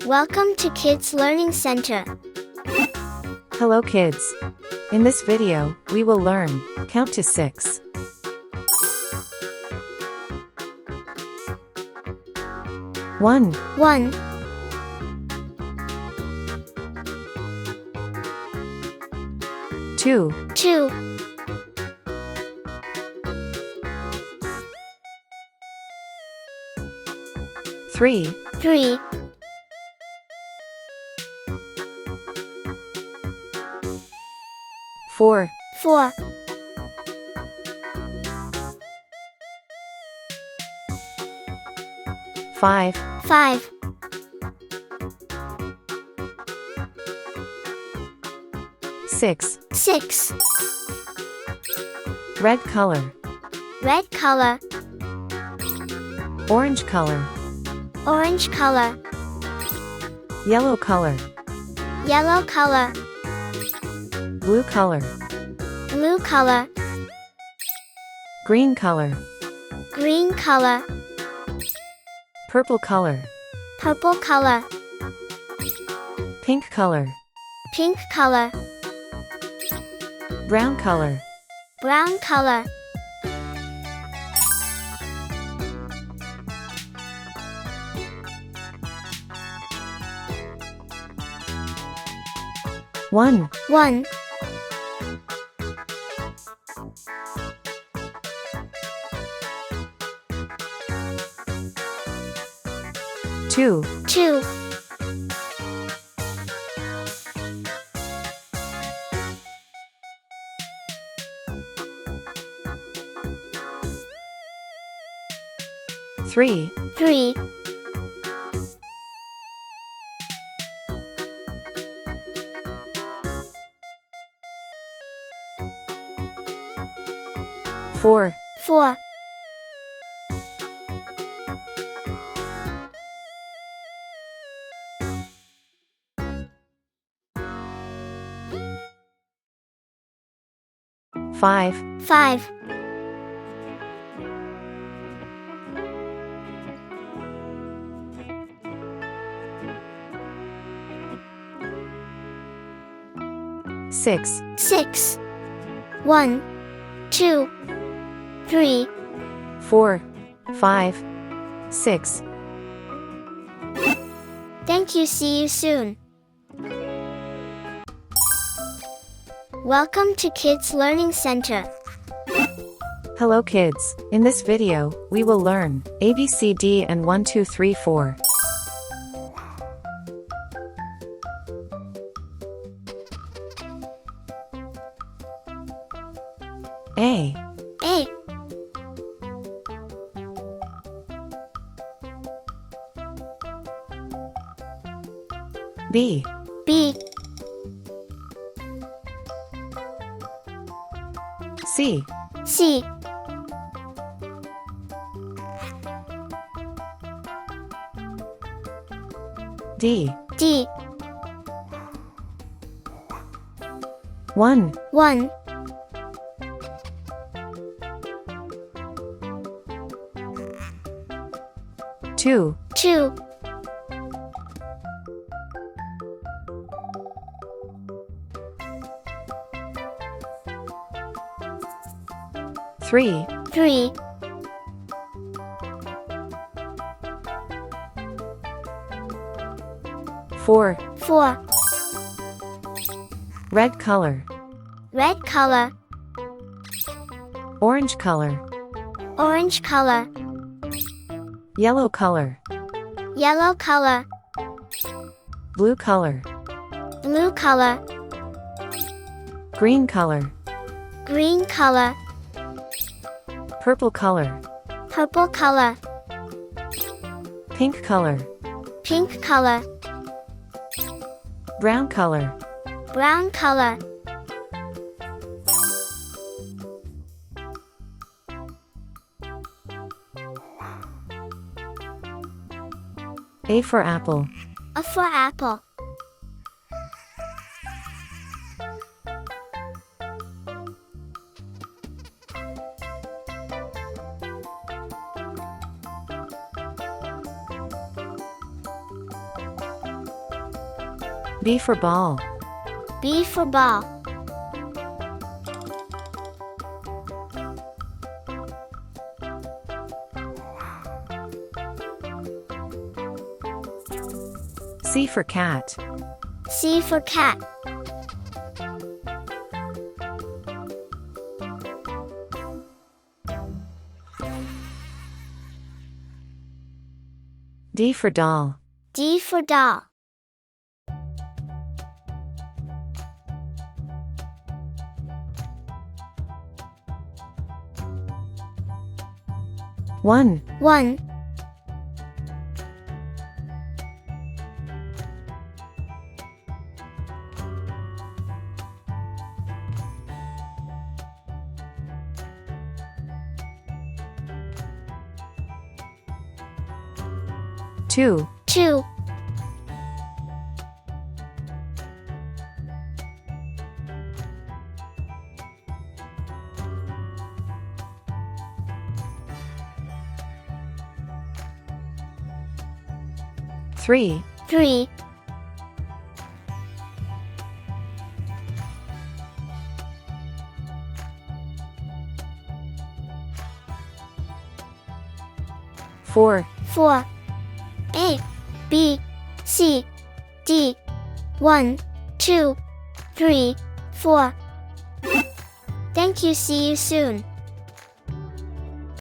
Welcome to Kids Learning Center. Hello kids. In this video, we will learn count to 6. One, 1, 2, 2, 3, 3, 4, 4, 5, 5, 6. 6. Red color, Red color, orange color, orange color, yellow color, yellow color, blue color, blue color, green color, green color, purple color, purple color, pink color, pink color, brown color. brown color. One, 1, 2, 2, 3, 3, 4, 4, 5, 5, 6, 6. 1, 2, 3, 4, 5, 6. Thank you. See you soon. Welcome to Kids Learning Center. Hello kids. In this video, we will learn ABCD and 1, 2, 3, 4. A, A, B, B, C, C, D. D. 1, 1, 2, 2, 3, 3, 4. 4, Red color, red color, orange color, orange color, yellow color, yellow color, blue color, blue color, green color, green color, purple color, purple color, pink color, pink color, brown color. brown color. A for apple. A for apple. B for ball. B for ball. C for cat. C for cat. D for doll. D for doll. One. 1. Two. 2. 3. 3. 4. 4. A, B, C, D. 1, 2, 3, 4. Thank you. See you soon.